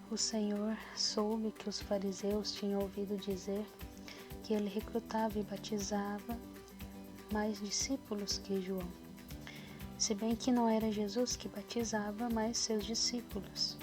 O Senhor soube que os fariseus tinham ouvido dizer que ele recrutava e batizava mais discípulos que João, se bem que não era Jesus que batizava, mas seus discípulos.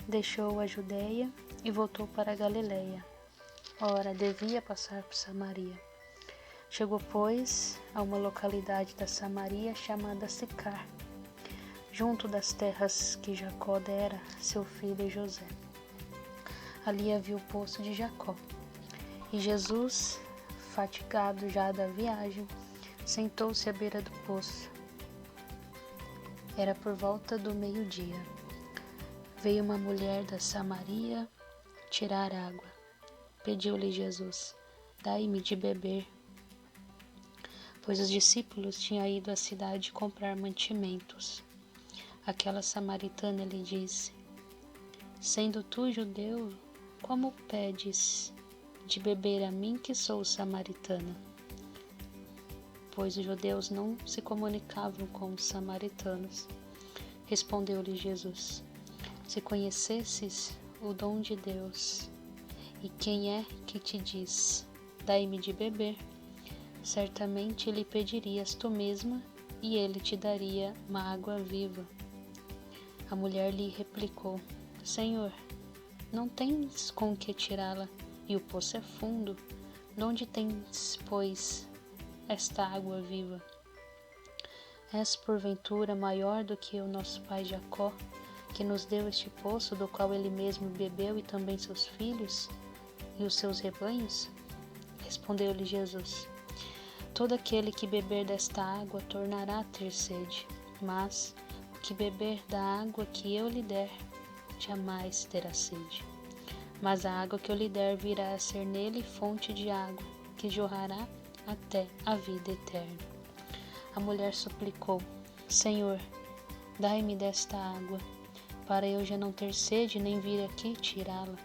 Deixou a Judeia e voltou para a Galileia. Ora, devia passar por Samaria. Chegou, pois, a uma localidade da Samaria chamada Sicar, junto das terras que Jacó dera seu filho José. Ali havia o poço de Jacó. E Jesus, fatigado já da viagem, sentou-se à beira do poço. Era por volta do meio-dia. Veio uma mulher da Samaria tirar água. Pediu-lhe Jesus: dai-me de beber. Pois os discípulos tinham ido à cidade comprar mantimentos. Aquela samaritana lhe disse: sendo tu judeu, como pedes de beber a mim que sou samaritana? Pois os judeus não se comunicavam com os samaritanos. Respondeu-lhe Jesus: se conhecesses o dom de Deus, e quem é que te diz, dai-me de beber, certamente lhe pedirias tu mesma, e ele te daria uma água viva. A mulher lhe replicou: Senhor, não tens com que tirá-la, e o poço é fundo. De onde tens, pois, esta água viva? És porventura maior do que o nosso pai Jacó, que nos deu este poço, do qual ele mesmo bebeu, e também seus filhos e os seus rebanhos? Respondeu-lhe Jesus: todo aquele que beber desta água tornará a ter sede, mas o que beber da água que eu lhe der, jamais terá sede. Mas a água que eu lhe der virá a ser nele fonte de água, que jorrará até a vida eterna. A mulher suplicou: Senhor, dai-me desta água, para eu já não ter sede, nem vir aqui tirá-la.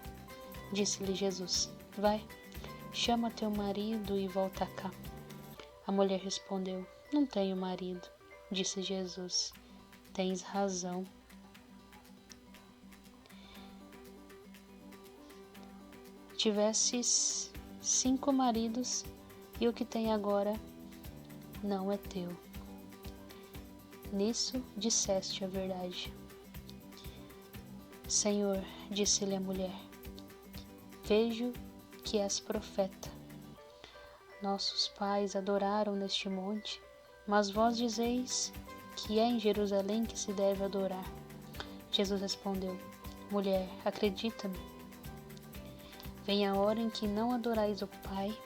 Disse-lhe Jesus: vai, chama teu marido e volta cá. A mulher respondeu: não tenho marido. Disse Jesus: tens razão. Tivesses 5 maridos, e o que tem agora não é teu. Nisso disseste a verdade. Senhor, disse-lhe a mulher, vejo que és profeta. Nossos pais adoraram neste monte, mas vós dizeis que é em Jerusalém que se deve adorar. Jesus respondeu: mulher, acredita-me, vem a hora em que não adorais o Pai,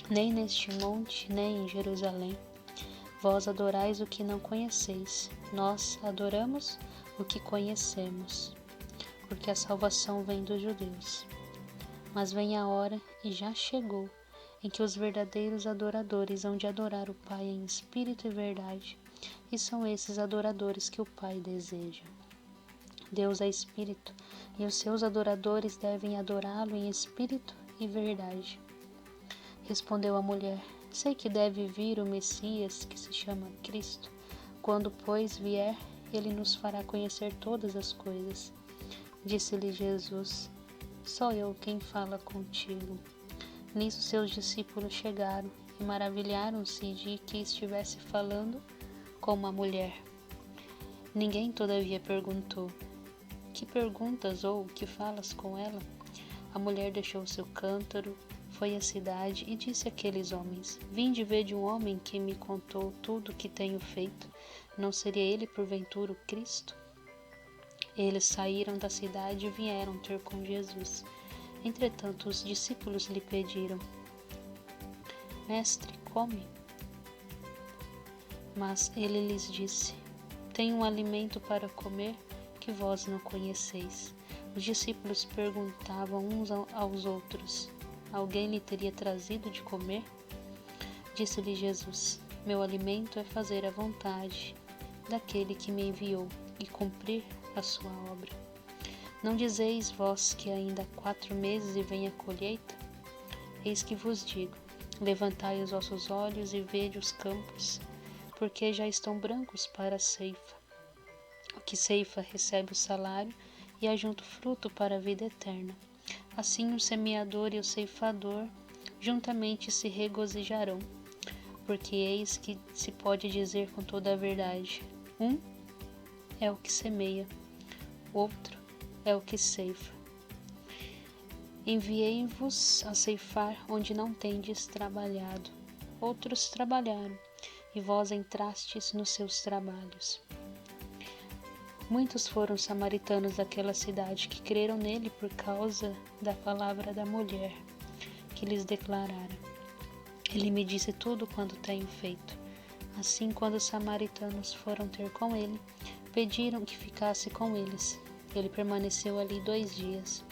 nem neste monte, nem em Jerusalém. Vós adorais o que não conheceis, nós adoramos o que conhecemos, porque a salvação vem dos judeus. Mas vem a hora, e já chegou, em que os verdadeiros adoradores hão de adorar o Pai em espírito e verdade, e são esses adoradores que o Pai deseja. Deus é espírito, e os seus adoradores devem adorá-lo em espírito e verdade. Respondeu a mulher: sei que deve vir o Messias, que se chama Cristo. Quando, pois, vier, ele nos fará conhecer todas as coisas. Disse-lhe Jesus: sou eu quem fala contigo. Nisso seus discípulos chegaram e maravilharam-se de que estivesse falando com uma mulher. Ninguém, todavia, perguntou: que perguntas ou que falas com ela? A mulher deixou seu cântaro, foi à cidade e disse àqueles homens: vinde ver de um homem que me contou tudo o que tenho feito. Não seria ele, porventura, o Cristo? Eles saíram da cidade e vieram ter com Jesus. Entretanto, os discípulos lhe pediram: mestre, come. Mas ele lhes disse: tenho um alimento para comer que vós não conheceis. Os discípulos perguntavam uns aos outros: alguém lhe teria trazido de comer? Disse-lhe Jesus: meu alimento é fazer a vontade daquele que me enviou e cumprir a sua obra. Não dizeis vós que ainda há 4 meses e vem a colheita? Eis que vos digo: levantai os vossos olhos e vede os campos, porque já estão brancos para a ceifa. O que ceifa recebe o salário, e ajunto fruto para a vida eterna. Assim o semeador e o ceifador juntamente se regozijarão, porque eis que se pode dizer com toda a verdade: um é o que semeia, outro é o que ceifa. Enviei-vos a ceifar onde não tendes trabalhado. Outros trabalharam, e vós entrastes nos seus trabalhos. Muitos foram os samaritanos daquela cidade que creram nele por causa da palavra da mulher que lhes declarara: ele me disse tudo quanto tenho feito. Assim, quando os samaritanos foram ter com ele, pediram que ficasse com eles. Ele permaneceu ali 2 dias.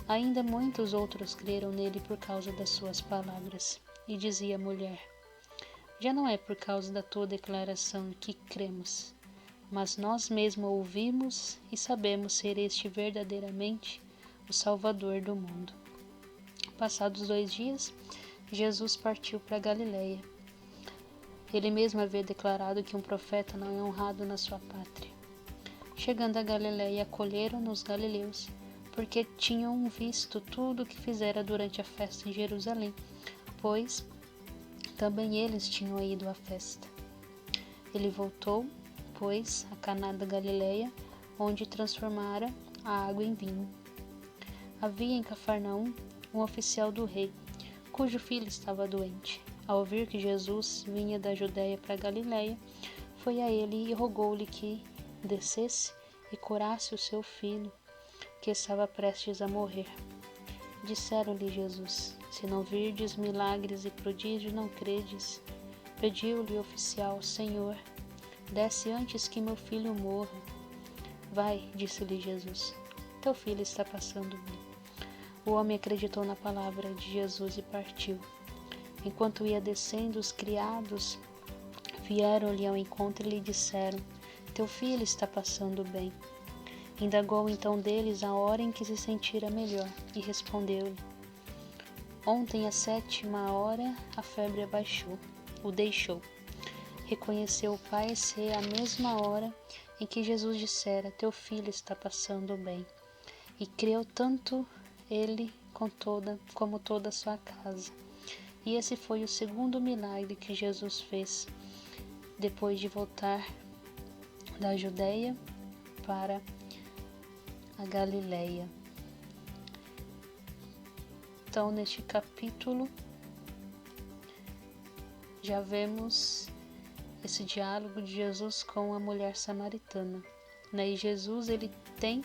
Ainda muitos outros creram nele por causa das suas palavras. E dizia a mulher: já não é por causa da tua declaração que cremos, mas nós mesmos ouvimos e sabemos ser este verdadeiramente o Salvador do mundo. Passados 2 dias, Jesus partiu para Galiléia. Ele mesmo havia declarado que um profeta não é honrado na sua pátria. Chegando a Galiléia, acolheram-no os galileus, porque tinham visto tudo o que fizera durante a festa em Jerusalém, pois também eles tinham ido à festa. Ele voltou, pois, a Caná da Galiléia, onde transformara a água em vinho. Havia em Cafarnaum um oficial do rei, cujo filho estava doente. Ao ouvir que Jesus vinha da Judéia para a Galiléia, foi a ele e rogou-lhe que descesse e curasse o seu filho, que estava prestes a morrer. Disseram-lhe Jesus: se não virdes milagres e prodígios, não credes. Pediu-lhe o oficial: Senhor, desce antes que meu filho morra. Vai, disse-lhe Jesus, teu filho está passando bem. O homem acreditou na palavra de Jesus e partiu. Enquanto ia descendo, os criados vieram-lhe ao encontro e lhe disseram: teu filho está passando bem. Indagou então deles a hora em que se sentira melhor, e respondeu-lhe: ontem, às 7ª, a febre abaixou, o deixou. Reconheceu o pai ser a mesma hora em que Jesus dissera: teu filho está passando bem. E creu tanto ele como toda a sua casa. E esse foi o segundo milagre que Jesus fez, depois de voltar da Judéia para a Galiléia. Então, neste capítulo, já vemos esse diálogo de Jesus com a mulher samaritana. E Jesus ele tem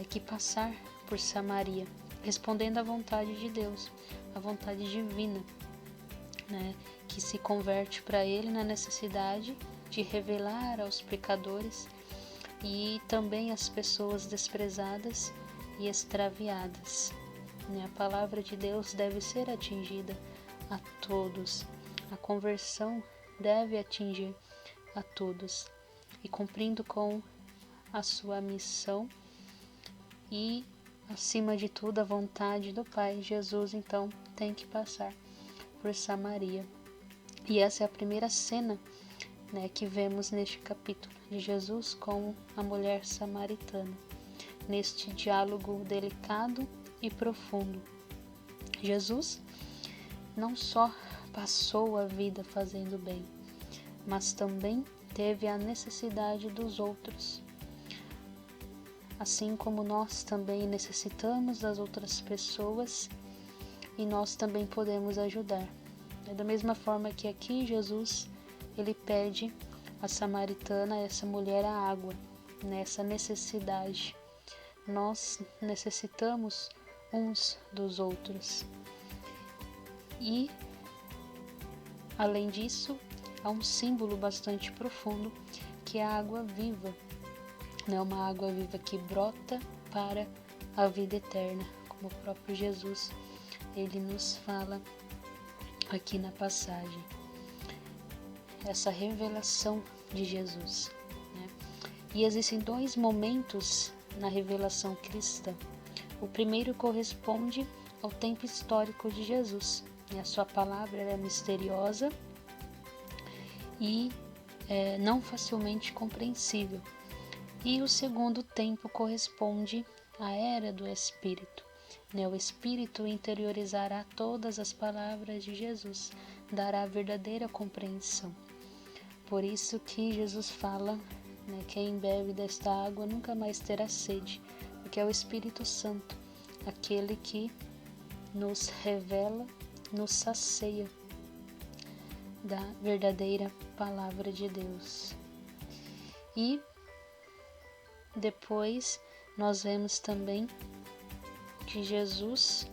que passar por Samaria, respondendo à vontade de Deus, à vontade divina, que se converte para ele na necessidade de revelar aos pecadores e também às pessoas desprezadas e extraviadas. A palavra de Deus deve ser atingida a todos. A conversão deve atingir a todos. E cumprindo com a sua missão e, acima de tudo, a vontade do Pai, Jesus então tem que passar por Samaria. E essa é a primeira cena que vemos neste capítulo, de Jesus com a mulher samaritana, neste diálogo delicado e profundo. Jesus não só passou a vida fazendo bem, mas também teve a necessidade dos outros. Assim como nós também necessitamos das outras pessoas e nós também podemos ajudar. É da mesma forma que aqui Jesus ele pede a samaritana, essa mulher, a água, nessa necessidade. Nós necessitamos uns dos outros. E, além disso, há um símbolo bastante profundo, que é a água viva. Uma água viva que brota para a vida eterna, como o próprio Jesus ele nos fala aqui na passagem. Essa revelação de Jesus. E existem 2 momentos na revelação cristã. O primeiro corresponde ao tempo histórico de Jesus. A sua palavra é misteriosa e não facilmente compreensível. E o segundo tempo corresponde à era do Espírito. O Espírito interiorizará todas as palavras de Jesus, dará a verdadeira compreensão. Por isso que Jesus fala, quem bebe desta água nunca mais terá sede, porque é o Espírito Santo, aquele que nos revela, nos sacia da verdadeira palavra de Deus. E depois nós vemos também que Jesus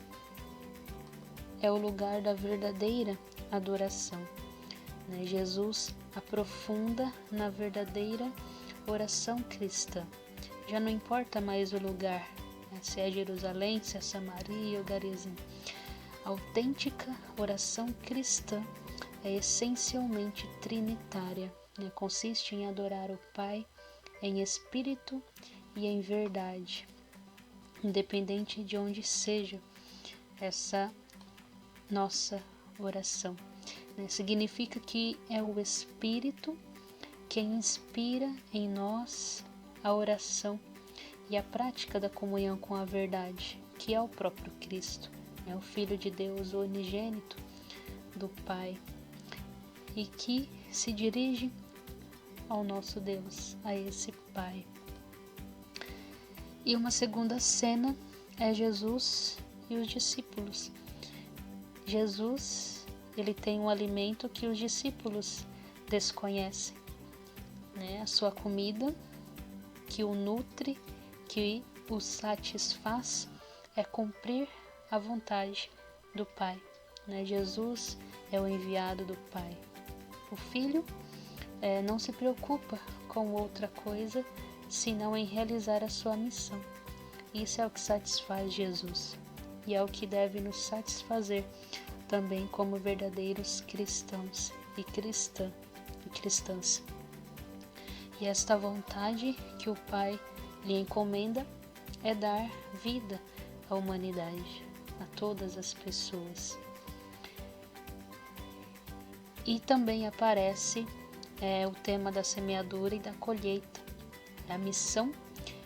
é o lugar da verdadeira adoração. Jesus aprofunda na verdadeira oração cristã. Já não importa mais o lugar, se é Jerusalém, se é Samaria ou Garizim. A autêntica oração cristã é essencialmente trinitária. Consiste em adorar o Pai em espírito e em verdade, independente de onde seja essa nossa oração. Significa que é o Espírito quem inspira em nós a oração e a prática da comunhão com a verdade, que é o próprio Cristo, o Filho de Deus, o unigênito do Pai, e que se dirige ao nosso Deus, a esse Pai. E uma segunda cena é Jesus e os discípulos. Jesus, ele tem um alimento que os discípulos desconhecem, a sua comida que o nutre, que o satisfaz, é cumprir a vontade do Pai. Jesus é o enviado do Pai. O Filho não se preocupa com outra coisa senão em realizar a sua missão. Isso é o que satisfaz Jesus e é o que deve nos satisfazer também como verdadeiros cristãos e cristãs. E esta vontade que o Pai lhe encomenda é dar vida à humanidade, a todas as pessoas. E também aparece o tema da semeadura e da colheita. A missão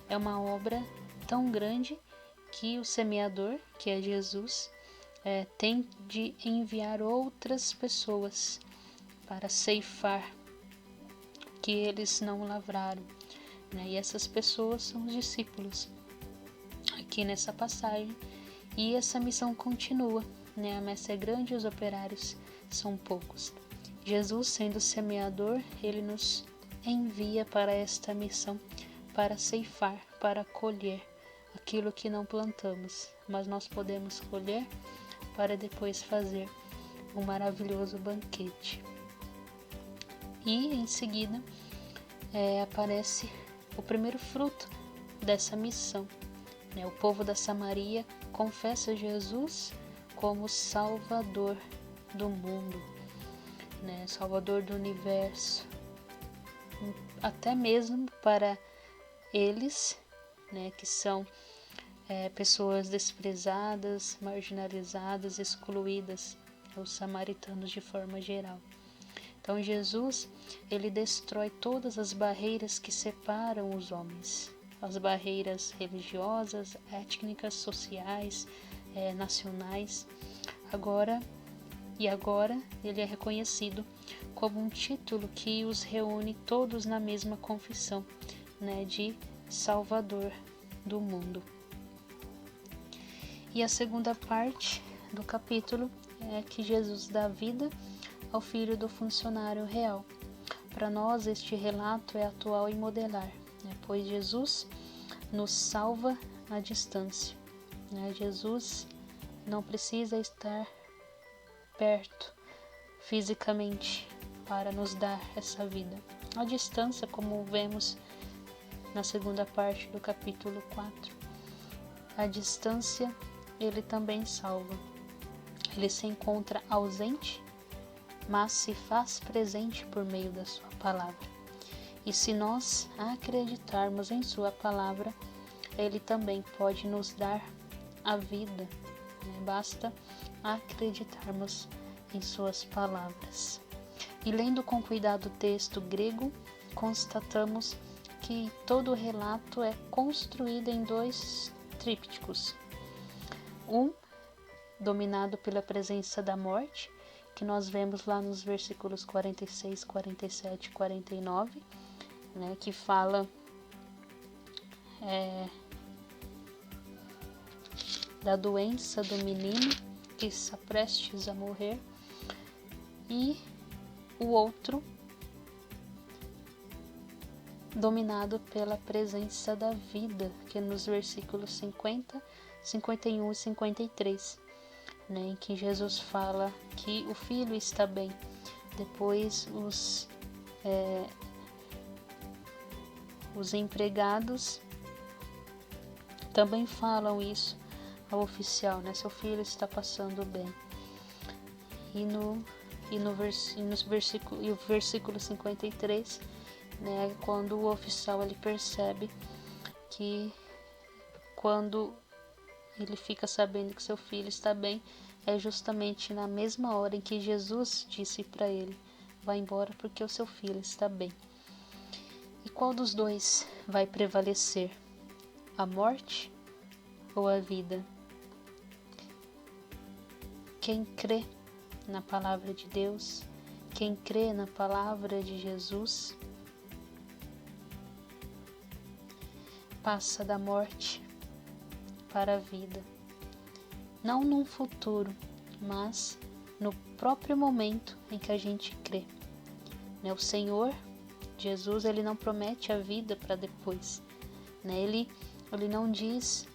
é uma obra tão grande que o semeador, que é Jesus, tem de enviar outras pessoas para ceifar que eles não lavraram. E essas pessoas são os discípulos aqui nessa passagem. E essa missão continua. A messe é grande e os operários são poucos. Jesus, sendo semeador, ele nos envia para esta missão, para ceifar, para colher aquilo que não plantamos, mas nós podemos colher para depois fazer um maravilhoso banquete. E em seguida aparece o primeiro fruto dessa missão. O povo da Samaria confessa Jesus como Salvador do mundo, Salvador do universo. Até mesmo para eles, que são pessoas desprezadas, marginalizadas, excluídas, os samaritanos de forma geral. Então Jesus, ele destrói todas as barreiras que separam os homens, as barreiras religiosas, étnicas, sociais, nacionais. Agora ele é reconhecido como um título que os reúne todos na mesma confissão, de Salvador do mundo. E a segunda parte do capítulo é que Jesus dá vida ao filho do funcionário real. Para nós, este relato é atual e modelar, pois Jesus nos salva à distância. Jesus não precisa estar perto fisicamente para nos dar essa vida. À distância, como vemos na segunda parte do capítulo 4, à distância ele também salva. Ele se encontra ausente, mas se faz presente por meio da sua palavra. E se nós acreditarmos em sua palavra, ele também pode nos dar a vida. Basta acreditarmos em suas palavras. E lendo com cuidado o texto grego, constatamos que todo o relato é construído em 2 trípticos. Um, dominado pela presença da morte, que nós vemos lá nos versículos 46, 47 e 49, né, que fala da doença do menino que está prestes a morrer, e o outro dominado pela presença da vida, que é nos versículos 50, 51 e 53, né, em que Jesus fala que o filho está bem. Depois os empregados também falam isso ao oficial, né? Seu filho está passando bem. O versículo 53, né, quando o oficial ele percebe que quando ele fica sabendo que seu filho está bem, é justamente na mesma hora em que Jesus disse para ele: vá embora porque o seu filho está bem. E qual dos dois vai prevalecer? A morte ou a vida? Quem crê na palavra de Deus, quem crê na palavra de Jesus, passa da morte para a vida. Não num futuro, mas no próprio momento em que a gente crê. O Senhor Jesus, ele não promete a vida para depois. Ele não diz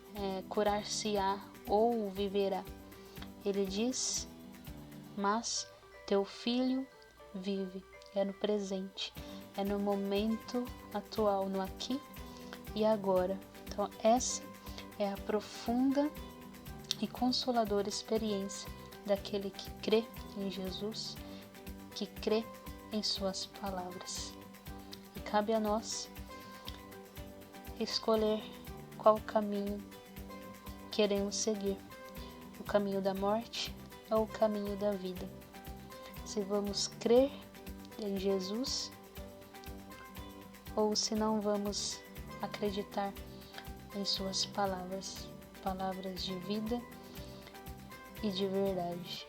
curar-se-á ou viverá. Ele diz: mas teu filho vive. É no presente, é no momento atual, no aqui e agora. Então essa é a profunda e consoladora experiência daquele que crê em Jesus, que crê em suas palavras. E cabe a nós escolher qual caminho queremos seguir: o caminho da morte ou o caminho da vida. Se vamos crer em Jesus ou se não vamos acreditar em suas palavras, palavras de vida e de verdade.